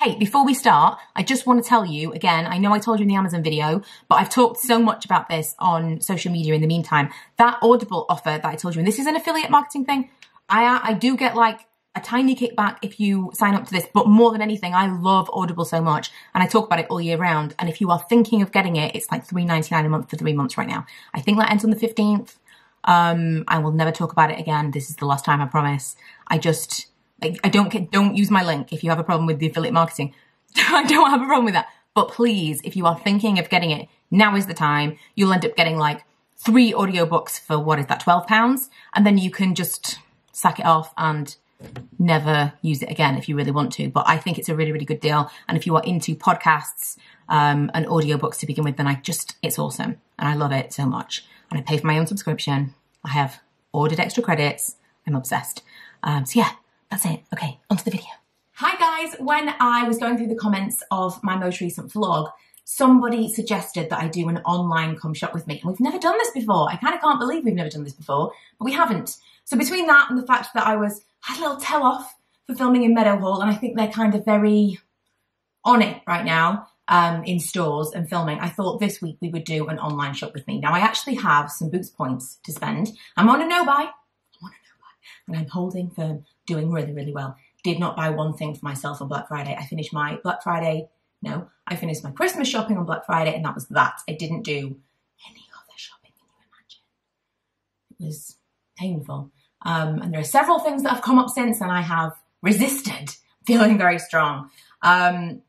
Hey, before we start, I just want to tell you, again, I know I told you in the Amazon video, but I've talked so much about this on social media in the meantime. That Audible offer that I told you, and this is an affiliate marketing thing, I do get like a tiny kickback if you sign up to this, but more than anything, I love Audible so much, and I talk about it all year round, and if you are thinking of getting it, it's like $3.99 a month for 3 months right now. I think that ends on the 15th. I will never talk about it again. This is the last time, I promise. Don't use my link if you have a problem with the affiliate marketing. I don't have a problem with that. But please, if you are thinking of getting it, now is the time. You'll end up getting like 3 audiobooks for, what is that, £12? And then you can just sack it off and never use it again if you really want to. But I think it's a really, really good deal. And if you are into podcasts and audiobooks to begin with, then it's awesome. And I love it so much. And I pay for my own subscription. I have ordered extra credits. I'm obsessed. So yeah. That's it. Okay, onto the video. Hi guys, when I was going through the comments of my most recent vlog, somebody suggested that I do an online come shop with me. And we've never done this before. I kind of can't believe we've never done this before, but we haven't. So between that and the fact that I had a little tell off for filming in Meadowhall, and I think they're kind of very on it right now in stores and filming, I thought this week we would do an online shop with me. Now I actually have some Boots points to spend. I'm on a no-buy. And I'm holding firm, doing really, really well. Did not buy one thing for myself on Black Friday. I finished my Christmas shopping on Black Friday, and that was that. I didn't do any other shopping, can you imagine? It was painful. And there are several things that have come up since, and I have resisted, feeling very strong. And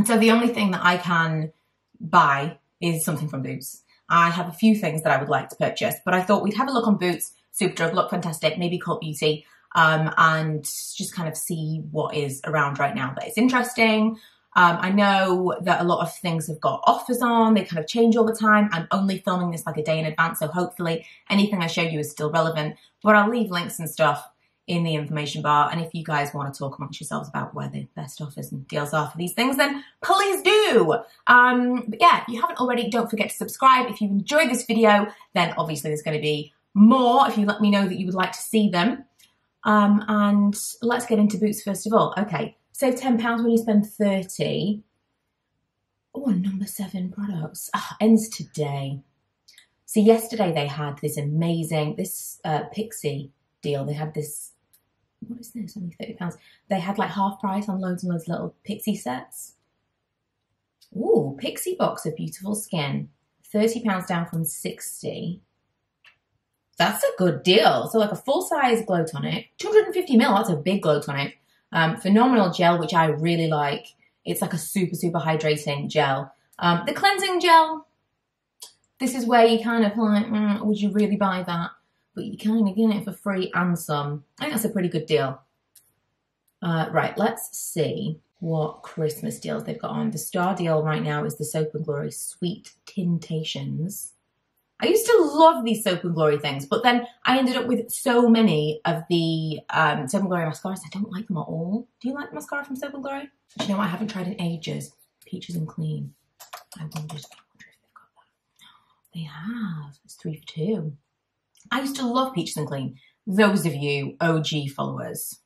so the only thing that I can buy is something from Boots. I have a few things that I would like to purchase, but I thought we'd have a look on Boots. Superdrug, Look Fantastic, maybe Cult Beauty, and just kind of see what is around right now that is interesting. I know that a lot of things have got offers on, they kind of change all the time. I'm only filming this like a day in advance, so hopefully anything I show you is still relevant, but I'll leave links and stuff in the information bar, and if you guys want to talk amongst yourselves about where the best offers and deals are for these things, then please do. But yeah, if you haven't already, don't forget to subscribe. If you enjoyed this video, then obviously there's going to be more if you let me know that you would like to see them. And let's get into Boots first of all. Okay, save £10 when you spend 30. Oh, number 7 products. Ends today. So yesterday they had this amazing, Pixi deal. They had this, what is this, only £30. They had like half price on loads and loads of little Pixi sets. Ooh, Pixi box of beautiful skin. £30 down from 60. That's a good deal. So like a full-size glow tonic, 250ml, that's a big glow tonic. Phenomenal gel, which I really like. It's like a super, super hydrating gel. The cleansing gel, this is where you kind of like, would you really buy that? But you kind of get it for free and some. I think that's a pretty good deal. Right, let's see what Christmas deals they've got on. The star deal right now is the Soap & Glory Sweet Tin-Tations. I used to love these Soap & Glory things, but then I ended up with so many of the Soap & Glory mascaras. I don't like them at all. Do you like the mascara from Soap & Glory? Do you know what? I haven't tried in ages. Peaches Clean. I wonder if they've got that. They have. It's 3 for 2. I used to love Peaches Clean. Those of you OG followers.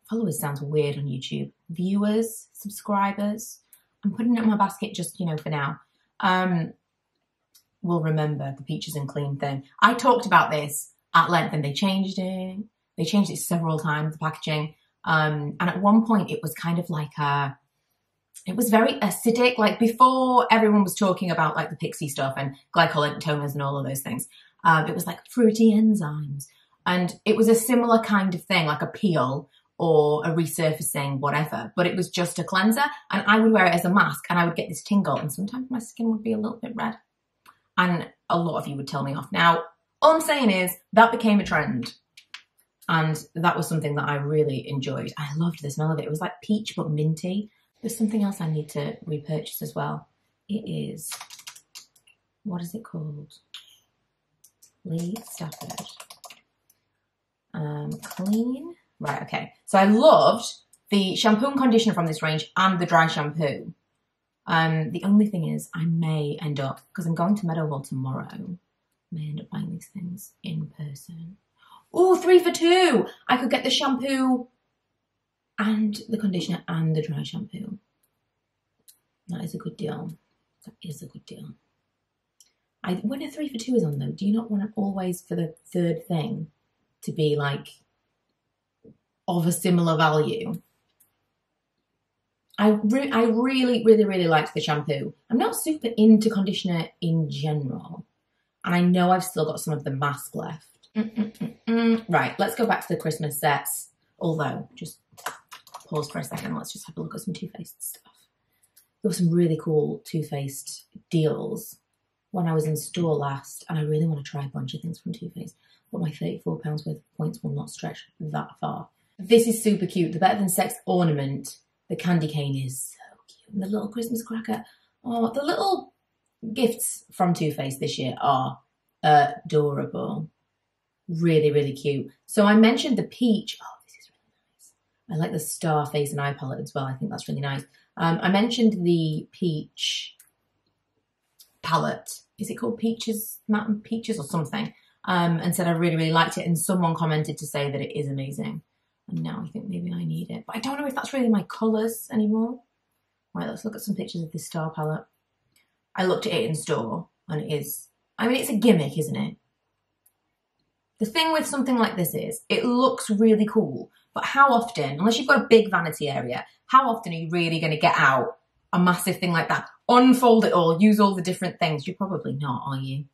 Followers sounds weird on YouTube. Viewers, subscribers. I'm putting it in my basket just, you know, for now. Will remember the Peaches Clean thing. I talked about this at length and they changed it. They changed it several times, the packaging. And at one point it was kind of like it was very acidic. Like before everyone was talking about like the Pixi stuff and glycolic toners and all of those things. It was like fruity enzymes. And it was a similar kind of thing, like a peel or a resurfacing, whatever. But it was just a cleanser. And I would wear it as a mask and I would get this tingle. And sometimes my skin would be a little bit red. And a lot of you would tell me off. Now, all I'm saying is that became a trend. And that was something that I really enjoyed. I loved the smell of it. It was like peach, but minty. There's something else I need to repurchase as well. It is, what is it called? Stafford. Clean. Right, okay. So I loved the shampoo and conditioner from this range and the dry shampoo. The only thing is I may end up, because I'm going to Meadowhall tomorrow, may end up buying these things in person. Oh, 3 for 2. I could get the shampoo and the conditioner and the dry shampoo. That is a good deal. That is a good deal. When a 3 for 2 is on though, do you not want it always for the third thing to be like of a similar value? I really, really, really liked the shampoo. I'm not super into conditioner in general. And I know I've still got some of the mask left. Right, let's go back to the Christmas sets. Although, just pause for a second. Let's just have a look at some Too Faced stuff. There were some really cool Too Faced deals when I was in store last. And I really want to try a bunch of things from Too Faced. But my £34 worth of points will not stretch that far. This is super cute. The Better Than Sex ornament. The candy cane is so cute. And the little Christmas cracker. Oh, the little gifts from Too Faced this year are adorable. Really, really cute. So I mentioned the peach. Oh, this is really nice. I like the star face and eye palette as well. I think that's really nice. I mentioned the peach palette. Is it called Peaches, Mountain Peaches or something? And said I really, really liked it. And someone commented to say that it is amazing. And now I think maybe I need it. But I don't know if that's really my colours anymore. Right, let's look at some pictures of this star palette. I looked at it in store and it is, I mean, it's a gimmick, isn't it? The thing with something like this is it looks really cool, but how often, unless you've got a big vanity area, how often are you really going to get out a massive thing like that? Unfold it all, use all the different things. You're probably not, are you?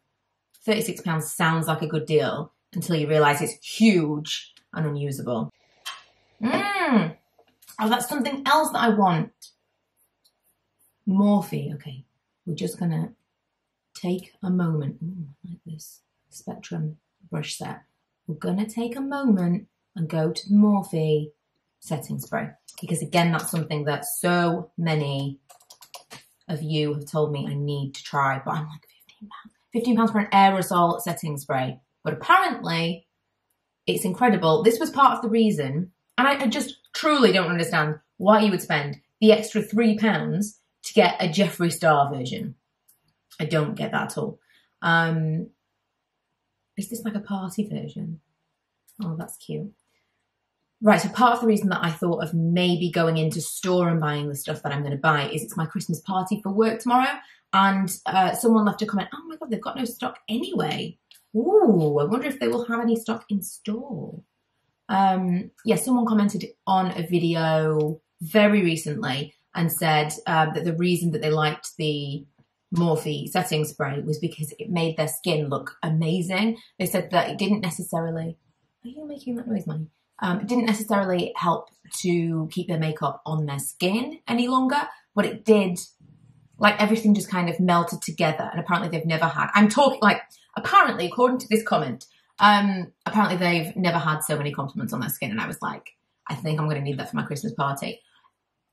£36 sounds like a good deal until you realise it's huge and unusable. Oh, that's something else that I want. Morphe, okay. We're just going to take a moment. I like this Spectrum brush set. We're going to take a moment and go to the Morphe setting spray. Because again, that's something that so many of you have told me I need to try. But I'm like, £15. £15 for an aerosol setting spray. But apparently, it's incredible. This was part of the reason. And I just truly don't understand why you would spend the extra £3 to get a Jeffree Star version. I don't get that at all. Is this like a party version? Oh, that's cute. Right, so part of the reason that I thought of maybe going into store and buying the stuff that I'm going to buy is it's my Christmas party for work tomorrow. And someone left a comment, oh my God, they've got no stock anyway. Ooh, I wonder if they will have any stock in store. Yeah, someone commented on a video very recently and said that the reason that they liked the Morphe setting spray was because it made their skin look amazing. They said that it didn't necessarily... Are you making that noise, Money? It didn't necessarily help to keep their makeup on their skin any longer, but it did... Like, everything just kind of melted together, and apparently they've never had... I'm talking, like, apparently, according to this comment... apparently they've never had so many compliments on their skin, and I was like, I think I'm going to need that for my Christmas party.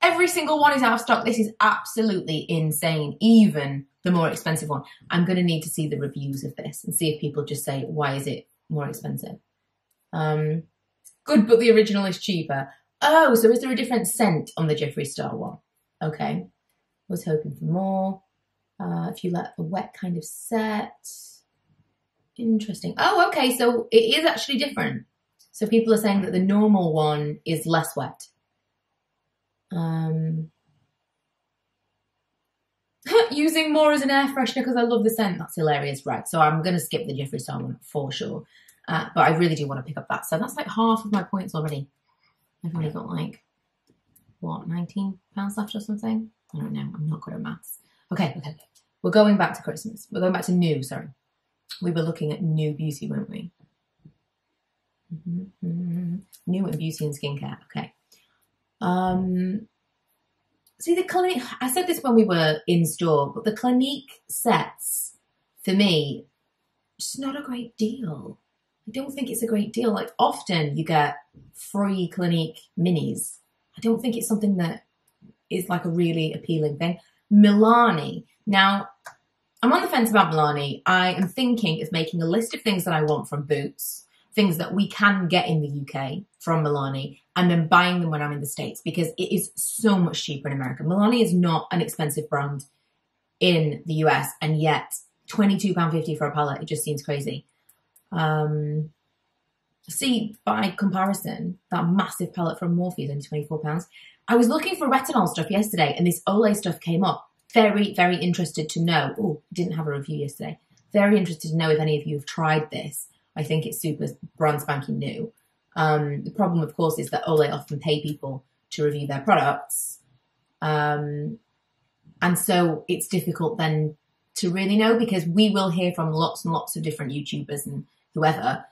Every single one is out of stock. This is absolutely insane. Even the more expensive one. I'm going to need to see the reviews of this and see if people just say, why is it more expensive? Good, but the original is cheaper. Oh, so is there a different scent on the Jeffree Star one? Okay. Was hoping for more. If you let the wet kind of set... Interesting. Oh, okay. So it is actually different. So people are saying that the normal one is less wet. Using more as an air freshener because I love the scent. That's hilarious. Right. So I'm going to skip the Jeffree Star one for sure. But I really do want to pick up that. So that's like half of my points already. I've only got like, what, £19 left or something? I don't know. I'm not good at maths. Okay. We're going back to Christmas. We're going back to new, sorry. We were looking at new beauty, weren't we? New and beauty and skincare. Okay. See, the Clinique, I said this when we were in store, but the Clinique sets, for me, just not a great deal. I don't think it's a great deal. Like, often you get free Clinique minis. I don't think it's something that is like a really appealing thing. Milani. Now, I'm on the fence about Milani. I am thinking of making a list of things that I want from Boots, things that we can get in the UK from Milani, and then buying them when I'm in the States because it is so much cheaper in America. Milani is not an expensive brand in the US, and yet £22.50 for a palette, it just seems crazy. See, by comparison, that massive palette from Morphe is only £24. I was looking for retinol stuff yesterday, and this Olay stuff came up. very, very interested to know. Oh, didn't have a review yesterday. Very interested to know if any of you have tried this. I think it's super brand spanking new. The problem, of course, is that Olay often pay people to review their products. And so it's difficult then to really know, because we will hear from lots and lots of different YouTubers and whoever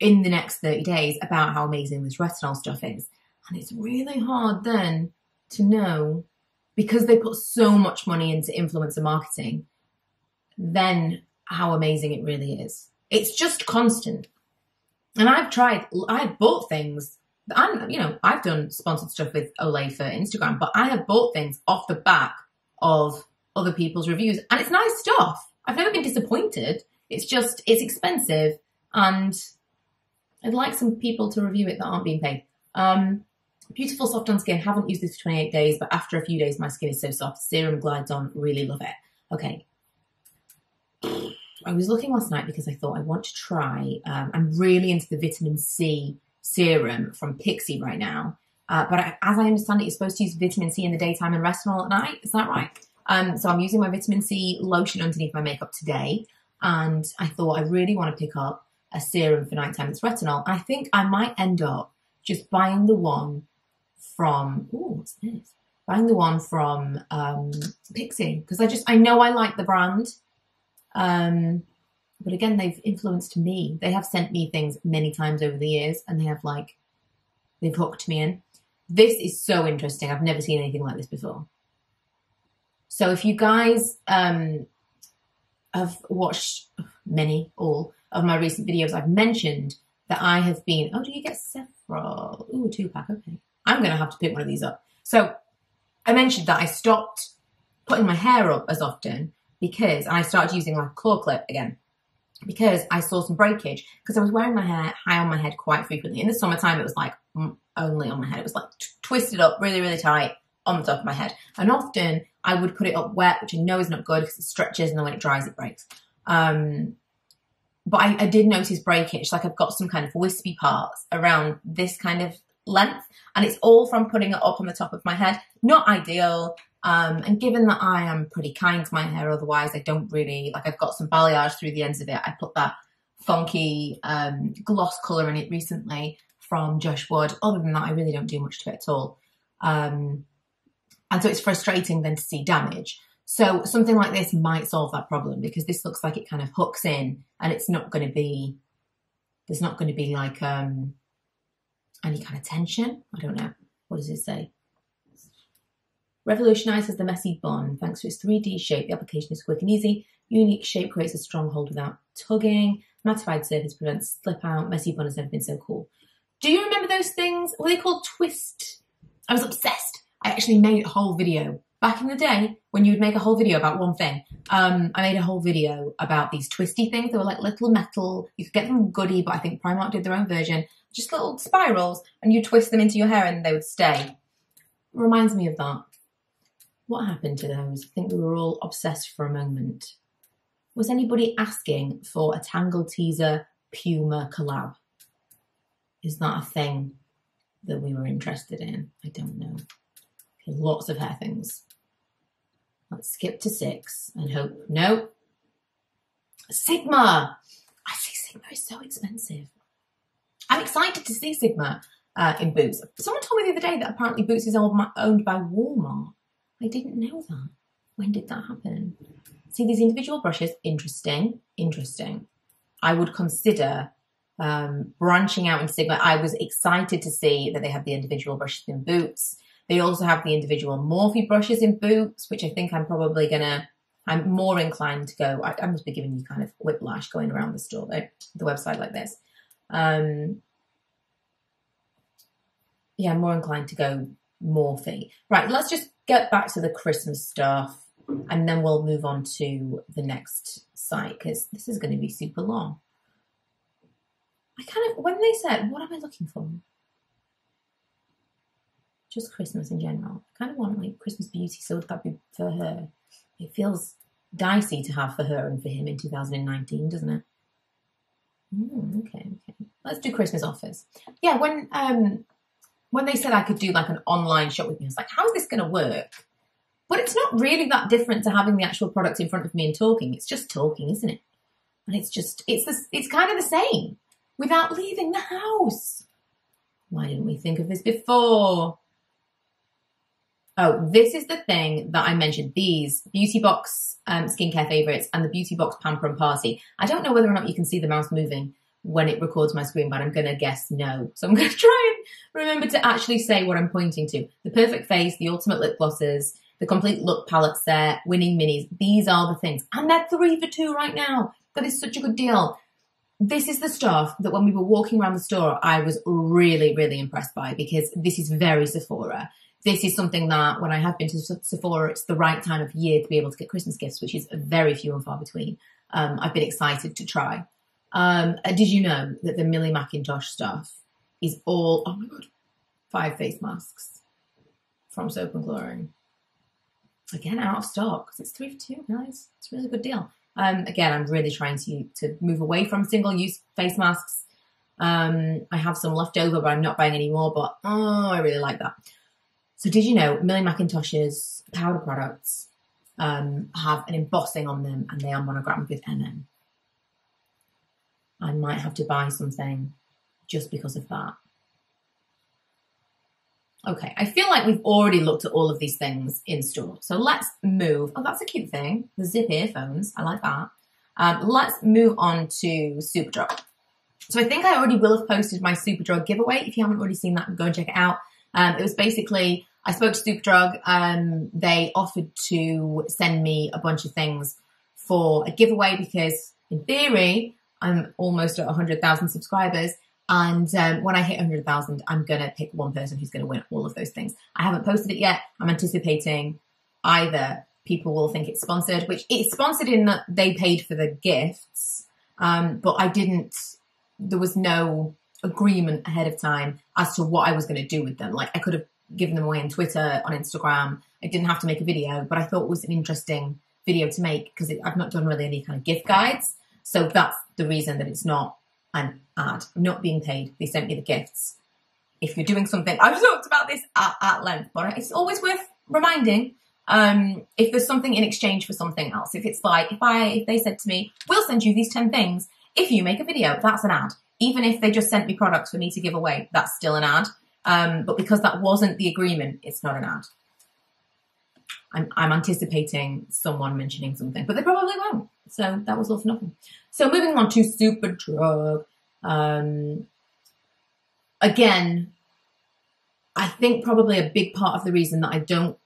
in the next 30 days about how amazing this retinol stuff is. And it's really hard then to know, because they put so much money into influencer marketing, then how amazing it really is. It's just constant. And I've bought things. I've done sponsored stuff with Olay for Instagram, but I have bought things off the back of other people's reviews, and it's nice stuff. I've never been disappointed. It's just, it's expensive, and I'd like some people to review it that aren't being paid. Beautiful soft on skin. Haven't used this for 28 days, but after a few days, my skin is so soft. Serum glides on. Really love it. Okay. I was looking last night because I thought I want to try, I'm really into the vitamin C serum from Pixi right now. But as I understand it, you're supposed to use vitamin C in the daytime and retinol at night. Is that right? So I'm using my vitamin C lotion underneath my makeup today. And I thought I really want to pick up a serum for nighttime that's retinol. I think I might end up just buying the one from, what's this? Buying the one from Pixi. Because I know I like the brand. But again, they've influenced me. They have sent me things many times over the years, and they've hooked me in. This is so interesting. I've never seen anything like this before. So if you guys have watched all of my recent videos, I've mentioned that I have been, do you get several? Ooh, 2-pack, okay. I'm going to have to pick one of these up. So I mentioned that I stopped putting my hair up as often because I started using like a claw clip again, because I saw some breakage, because I was wearing my hair high on my head quite frequently. In the summertime, it was like only on my head. It was like twisted up really, really tight on the top of my head. And often I would put it up wet, which I know is not good because it stretches, and then when it dries, it breaks. But I did notice breakage. Like I've got some kind of wispy parts around this kind of length, and it's all from putting it up on the top of my head. Not ideal. And given that I am pretty kind to my hair, otherwise I don't really, like I've got some balayage through the ends of it. I put that funky gloss colour in it recently from Josh Wood. Other than that, I really don't do much to it at all. And so it's frustrating then to see damage. So something like this might solve that problem, because this looks like it kind of hooks in, and it's not going to be, there's not going to be like any kind of tension. I don't know. What does it say? Revolutionises the messy bun. Thanks to its 3D shape, the application is quick and easy. Unique shape creates a strong hold without tugging. Mattified surface prevents slip out. Messy bun has never been so cool. Do you remember those things? Were they called twist? I was obsessed. I actually made a whole video. Back in the day, when you would make a whole video about one thing, I made a whole video about these twisty things. They were like little metal. You could get them Goody, but I think Primark did their own version. Just little spirals, and you twist them into your hair and they would stay. Reminds me of that. What happened to those? I think we were all obsessed for a moment. Was anybody asking for a Tangle Teaser Puma collab? Is that a thing that we were interested in? I don't know. Okay, lots of hair things. Let's skip to 6 and hope. No. Sigma. I see Sigma is so expensive. I'm excited to see Sigma in Boots. Someone told me the other day that apparently Boots is owned by Walmart. I didn't know that. When did that happen? See these individual brushes? Interesting. Interesting. I would consider branching out in Sigma. I was excited to see that they have the individual brushes in Boots. They also have the individual Morphe brushes in Boots, which I think I'm probably I'm more inclined to go. I must be giving you kind of whiplash going around the store, the website like this. Yeah, I'm more inclined to go Morphe. Right, let's just get back to the Christmas stuff, and then we'll move on to the next site, because this is going to be super long. I kind of, when they said, what am I looking for? Just Christmas in general. I kind of want like Christmas beauty, so would that be for her? It feels dicey to have for her and for him in 2019, doesn't it? Okay. Let's do Christmas offers. Yeah, when they said I could do like an online shop with me, I was like, how is this going to work? But it's not really that different to having the actual product in front of me and talking. It's just talking, isn't it? And it's kind of the same without leaving the house. Why didn't we think of this before? Oh, this is the thing that I mentioned. These Beauty Box skincare favorites and the Beauty Box Pamper and Party. I don't know whether or not you can see the mouse moving when it records my screen, but I'm going to guess no. So I'm going to try and remember to actually say what I'm pointing to. The Perfect Face, the Ultimate Lip Glosses, the Complete Look Palette Set, Winning Minis. These are the things. And they're 3 for 2 right now. That is such a good deal. This is the stuff that when we were walking around the store, I was really, really impressed by, because this is very Sephora. This is something that when I have been to Sephora, it's the right time of year to be able to get Christmas gifts, which is very few and far between. I've been excited to try. Did you know that the Millie Mackintosh stuff is all, oh my God, 5 face masks from Soap & Glory. Again, out of stock, because it's 3 for 2, guys. It's a really good deal. Again, I'm really trying to move away from single-use face masks. I have some left over, but I'm not buying any more, but oh, I really like that. So did you know Millie Mackintosh's powder products have an embossing on them, and they are monogrammed with MM? I might have to buy something just because of that. Okay, I feel like we've already looked at all of these things in store. So let's move. Oh, that's a cute thing. The zip earphones. I like that. Let's move on to Superdrug. So I think I already will have posted my Superdrug giveaway. If you haven't already seen that, go and check it out. It was basically, I spoke to Superdrug. They offered to send me a bunch of things for a giveaway because, in theory, I'm almost at 100,000 subscribers. And when I hit 100,000, I'm going to pick one person who's going to win all of those things. I haven't posted it yet. I'm anticipating either people will think it's sponsored, which it's sponsored in that they paid for the gifts, but there was no agreement ahead of time as to what I was going to do with them. Like, I could have given them away on Twitter, on Instagram. I didn't have to make a video, but I thought it was an interesting video to make because I've not done really any kind of gift guides. So that's the reason that it's not an ad. I'm not being paid. They sent me the gifts. If you're doing something, I've talked about this at length, but it's always worth reminding if there's something in exchange for something else. If it's like, if they said to me, we'll send you these 10 things if you make a video, that's an ad. Even if they just sent me products for me to give away, that's still an ad. But because that wasn't the agreement, it's not an ad. I'm anticipating someone mentioning something, but they probably won't. So that was all for nothing. So moving on to Superdrug. Again, I think probably a big part of the reason that I don't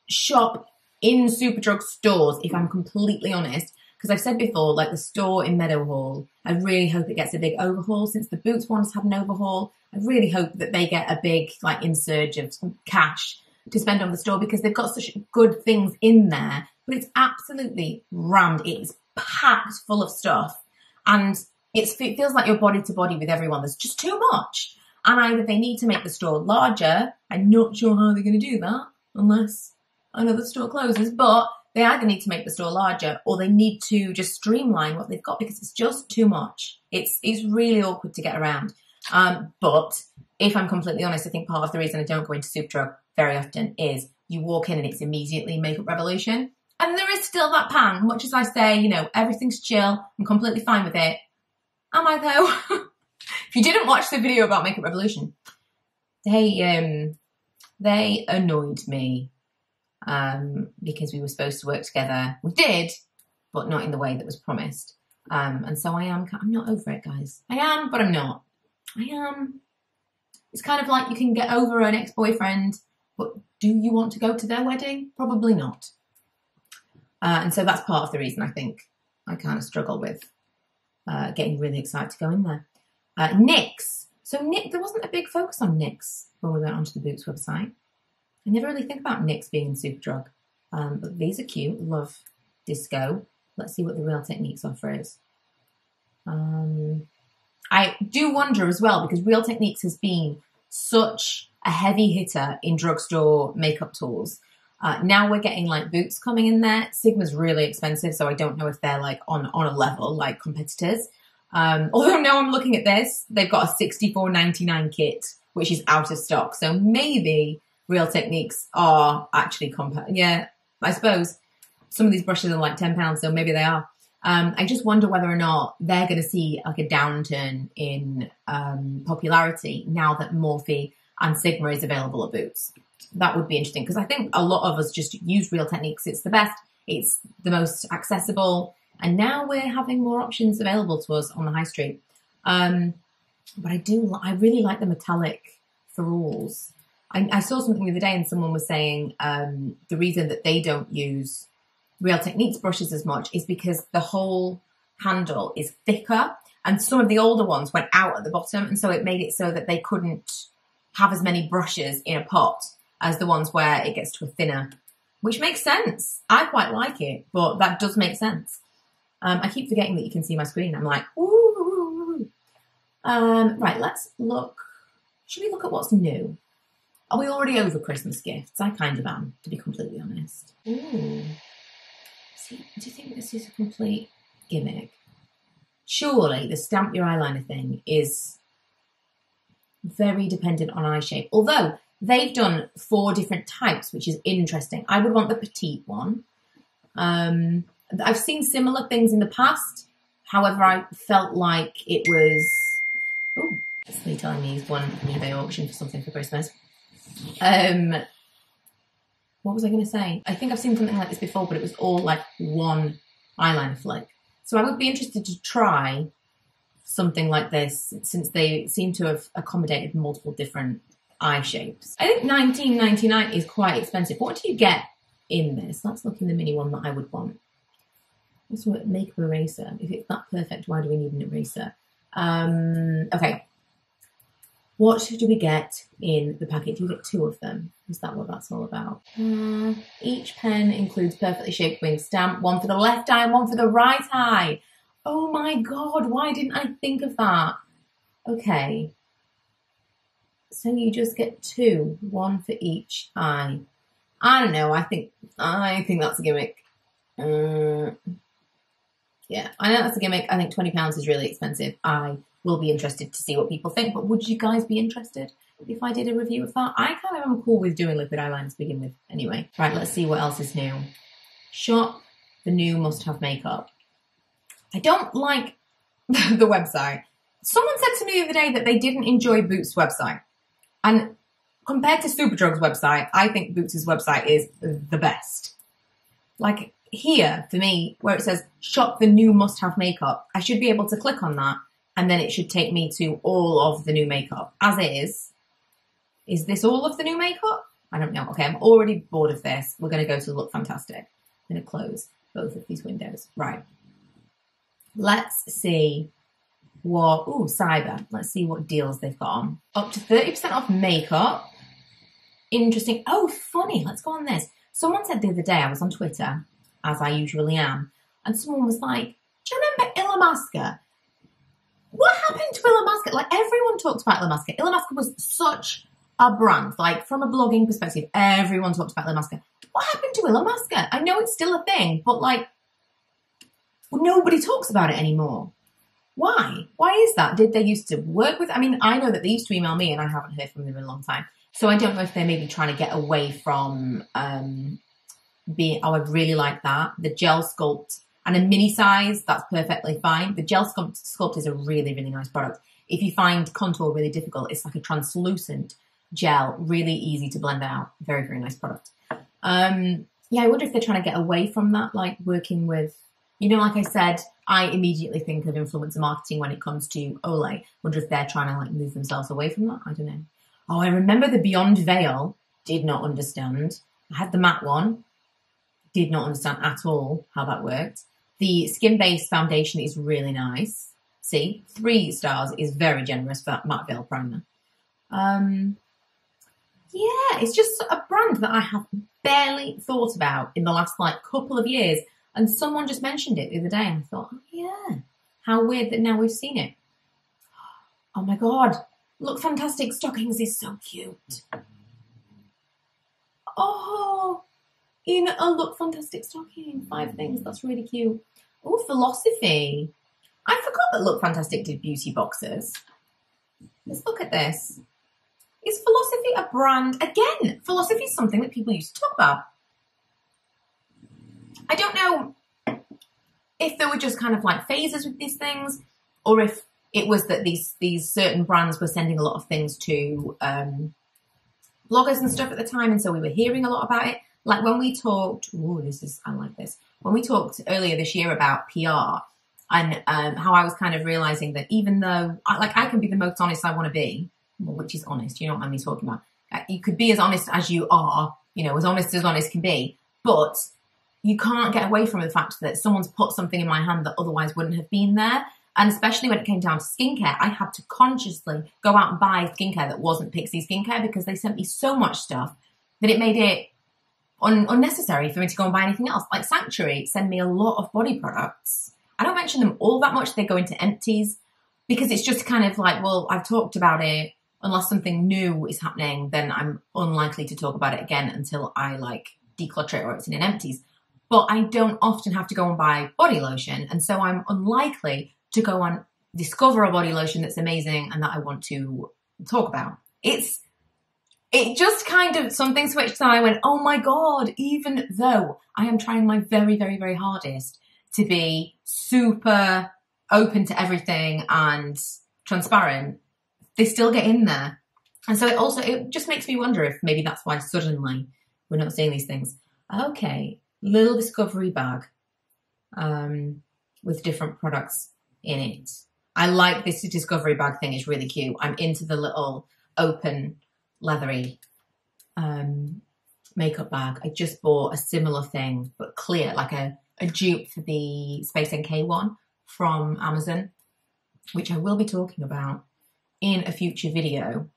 shop in Superdrug stores, if I'm completely honest, because I've said before, like the store in Meadowhall, I really hope it gets a big overhaul. Since the Boots ones had an overhaul, I really hope that they get a big like insurge of some cash to spend on the store because they've got such good things in there. But it's absolutely rammed. It's packed full of stuff. And it feels like you're body to body with everyone. There's just too much. And either they need to make the store larger. I'm not sure how they're going to do that unless another store closes. But they either need to make the store larger or they need to just streamline what they've got because it's just too much. It's really awkward to get around. But if I'm completely honest, I think part of the reason I don't go into Superdrug very often is you walk in and it's immediately Makeup Revolution. And there is still that pang, much as I say, you know, everything's chill. I'm completely fine with it. Am I though? If you didn't watch the video about Makeup Revolution, they annoyed me because we were supposed to work together. We did, but not in the way that was promised. And so I'm not over it, guys. I am, but I'm not. I am. It's kind of like you can get over an ex-boyfriend, but do you want to go to their wedding? Probably not. And so that's part of the reason I think I kind of struggle with getting really excited to go in there. NYX. So there wasn't a big focus on NYX when we went onto the Boots website. I never really think about NYX being in Superdrug. But these are cute. Love Disco. Let's see what the Real Techniques offer is. I do wonder as well, because Real Techniques has been such a heavy hitter in drugstore makeup tools. Now we're getting like Boots coming in there. Sigma's really expensive, so I don't know if they're like on a level like competitors. Although now I'm looking at this, they've got a $64.99 kit, which is out of stock. So maybe Real Techniques are actually yeah, I suppose some of these brushes are like £10, so maybe they are. I just wonder whether or not they're going to see like a downturn in popularity now that Morphe and Sigma is available at Boots. That would be interesting, because I think a lot of us just use Real Techniques. It's the best, it's the most accessible, and now we're having more options available to us on the high street. But I really like the metallic ferrules. I saw something the other day and someone was saying the reason that they don't use Real Techniques brushes as much is because the whole handle is thicker, and some of the older ones went out at the bottom, and so it made it so that they couldn't have as many brushes in a pot as the ones where it gets to a thinner, which makes sense. I quite like it, but that does make sense. I keep forgetting that you can see my screen. I'm like, ooh. Right, let's look. Should we look at what's new? Are we already over Christmas gifts? I kind of am, to be completely honest. Ooh. See, do you think this is a complete gimmick? Surely the stamp your eyeliner thing is very dependent on eye shape. Although they've done 4 different types, which is interesting. I would want the petite one. I've seen similar things in the past. However, I felt like it was... Oh, it's me telling me he's won an eBay auction for something for Christmas. What was I going to say? I think I've seen something like this before, but it was all like one eyeliner flick. So I would be interested to try something like this, since they seem to have accommodated multiple different eye shapes. I think $19.99 is quite expensive. What do you get in this? Let's look in the mini one that I would want. Also, makeup eraser. If it's that perfect, why do we need an eraser? Okay. What do we get in the packet? Do we get 2 of them? Is that what that's all about? Each pen includes perfectly shaped wing stamp, one for the left eye and one for the right eye. Oh my God, why didn't I think of that? Okay. So you just get 2, one for each eye. I don't know, I think that's a gimmick. Yeah, I know that's a gimmick. I think £20 is really expensive. I will be interested to see what people think, but would you guys be interested if I did a review of that? I kind of am cool with doing liquid eyeliner to begin with anyway. Right, let's see what else is new. Shop the new must-have makeup. I don't like the website. Someone said to me the other day that they didn't enjoy Boots' website. And compared to Superdrug's website, I think Boots' website is the best. Like here, for me, where it says shop the new must-have makeup, I should be able to click on that and then it should take me to all of the new makeup. As it is. Is this all of the new makeup? I don't know. Okay, I'm already bored of this. We're going to go to Look Fantastic. I'm going to close both of these windows. Right. Let's see what... Ooh, Cyber. Let's see what deals they've got on. Up to 30% off makeup. Interesting. Oh, funny. Let's go on this. Someone said the other day, I was on Twitter, as I usually am, and someone was like, do you remember Illamasqua? What happened to Illamasqua? Like, everyone talks about Illamasqua. Illamasqua was such a brand. Like, from a blogging perspective, everyone talks about Illamasqua. What happened to Illamasqua? I know it's still a thing, but, like, nobody talks about it anymore. Why? Why is that? Did they used to work with... I mean, I know that they used to email me, and I haven't heard from them in a long time. So I don't know if they're maybe trying to get away from being... Oh, I really like that. The Gel Sculpt... And a mini size, that's perfectly fine. The Gel Sculpt is a really, really nice product. If you find contour really difficult, it's like a translucent gel, really easy to blend out. Very, very nice product. Yeah, I wonder if they're trying to get away from that, like working with, you know, like I said, I immediately think of influencer marketing when it comes to Olay. Wonder if they're trying to like move themselves away from that. I don't know. Oh, I remember the Beyond Veil. Did not understand. I had the matte one. Did not understand at all how that worked. The skin-based foundation is really nice. See, 3 stars is very generous for that matte veil primer. Yeah, it's just a brand that I have barely thought about in the last like couple of years. And someone just mentioned it the other day and I thought, oh yeah, how weird that now we've seen it. Oh my God, Look Fantastic Stockings is so cute. Oh, in a Look Fantastic stocking, 5 things, that's really cute. Oh, Philosophy. I forgot that Look Fantastic did beauty boxes. Let's look at this. Is Philosophy philosophy a brand? Again, philosophy is something that people used to talk about. I don't know if there were just kind of like phases with these things, or if it was that these certain brands were sending a lot of things to bloggers and stuff at the time, and so we were hearing a lot about it. Like when we talked, I like this. When we talked earlier this year about PR and how I was kind of realizing that even though I can be the most honest I want to be, well, which is honest, you know what I'm talking about. You could be as honest as you are, you know, as honest can be, but you can't get away from the fact that someone's put something in my hand that otherwise wouldn't have been there. And especially when it came down to skincare, I had to consciously go out and buy skincare that wasn't Pixi skincare because they sent me so much stuff that it made it unnecessary for me to go and buy anything else. Like Sanctuary send me a lot of body products. I don't mention them all that much. They go into empties because it's just kind of like, well, I've talked about it. Unless something new is happening, then I'm unlikely to talk about it again until I like declutter it or it's in empties. But I don't often have to go and buy body lotion. And so I'm unlikely to go and discover a body lotion that's amazing and that I want to talk about. It just kind of, something switched and I went, oh my God, even though I am trying my very, very, very hardest to be super open to everything and transparent, they still get in there. And so it just makes me wonder if maybe that's why suddenly we're not seeing these things. Okay, little discovery bag with different products in it. I like this discovery bag thing. It's really cute. I'm into the little open leathery makeup bag. I just bought a similar thing, but clear, like a dupe for the Space NK one from Amazon, which I will be talking about in a future video.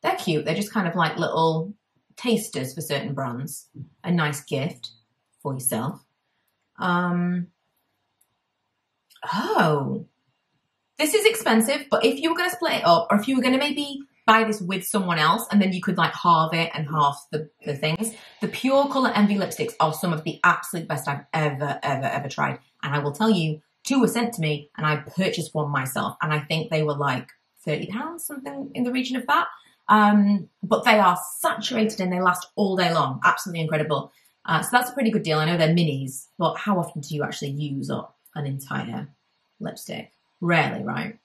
They're cute. They're just kind of like little tasters for certain brands. A nice gift for yourself. Oh, this is expensive, but if you were going to split it up, or if you were going to maybe buy this with someone else and then you could like halve it and half the things, the Pure Colour Envy lipsticks are some of the absolute best I've ever tried. And I will tell you, 2 were sent to me and I purchased one myself. And I think they were like £30, something in the region of that. But they are saturated and they last all day long. Absolutely incredible. So that's a pretty good deal. I know they're minis, but how often do you actually use up an entire lipstick? Rarely, right?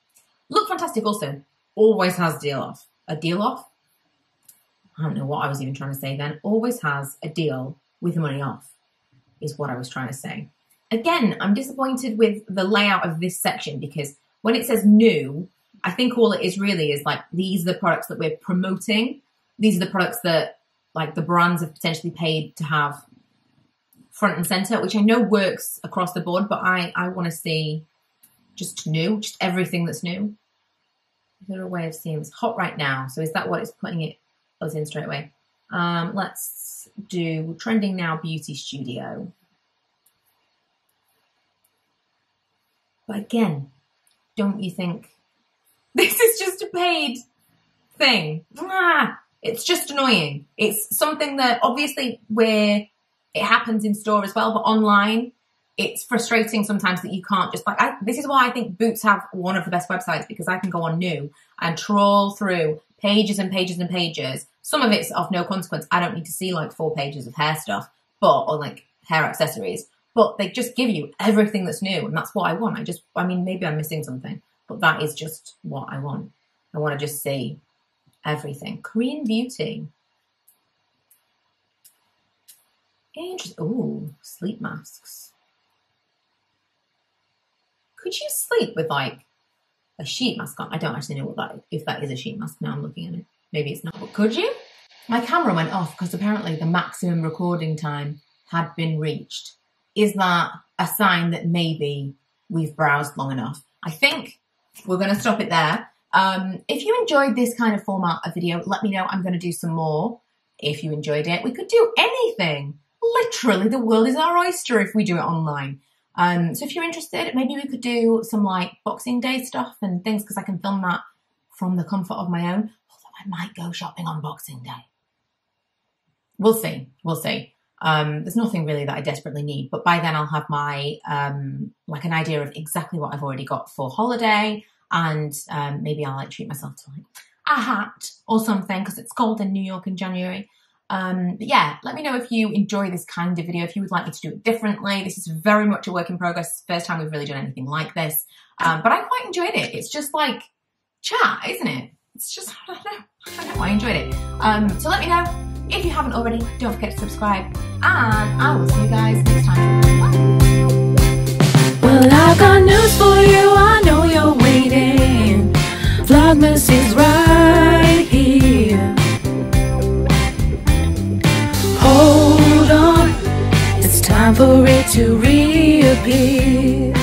Look Fantastic also always has deal off. A deal off? I don't know what I was even trying to say then. Always has a deal with money off is what I was trying to say. Again, I'm disappointed with the layout of this section because when it says new, I think all it is really is like, these are the products that we're promoting. These are the products that like the brands have potentially paid to have front and center, which I know works across the board, but I want to see just new, just everything that's new. Is there a way of seeing this? Hot right now. So is that what it's putting us in straight away? Let's do Trending Now Beauty Studio. But again, don't you think this is just a paid thing? It's just annoying. It's something that obviously it happens in store as well, but online, it's frustrating sometimes that you can't just like, this is why I think Boots have one of the best websites, because I can go on New and trawl through pages and pages and pages. Some of it's of no consequence. I don't need to see like 4 pages of hair stuff, or like hair accessories, but they just give you everything that's new. And that's what I want. I mean, maybe I'm missing something, but that is just what I want. I want to just see everything. Korean Beauty. Interesting. Ooh, sleep masks. Could you sleep with like a sheet mask on? I don't actually know if that is a sheet mask. Now I'm looking at it. Maybe it's not, but could you? My camera went off because apparently the maximum recording time had been reached. Is that a sign that maybe we've browsed long enough? I think we're going to stop it there. If you enjoyed this kind of format of video, let me know. I'm going to do some more. If you enjoyed it, we could do anything. Literally, the world is our oyster if we do it online. So if you're interested, maybe we could do some like Boxing Day stuff and things, because I can film that from the comfort of my own. Although I might go shopping on Boxing Day. We'll see. We'll see. There's nothing really that I desperately need, but by then I'll have my like an idea of exactly what I've already got for holiday, and maybe I'll like treat myself to like a hat or something, because it's cold in New York in January. But yeah, let me know if you enjoy this kind of video, if you would like me to do it differently. This is very much a work in progress. First time we've really done anything like this. But I quite enjoyed it. It's just like chat, isn't it? It's just, I don't know, I enjoyed it. So let me know. If you haven't already, don't forget to subscribe. And I will see you guys next time. Bye. Well, I've got news for you, I know you're waiting. Vlogmas is right here. Hold on, it's time for it to reappear.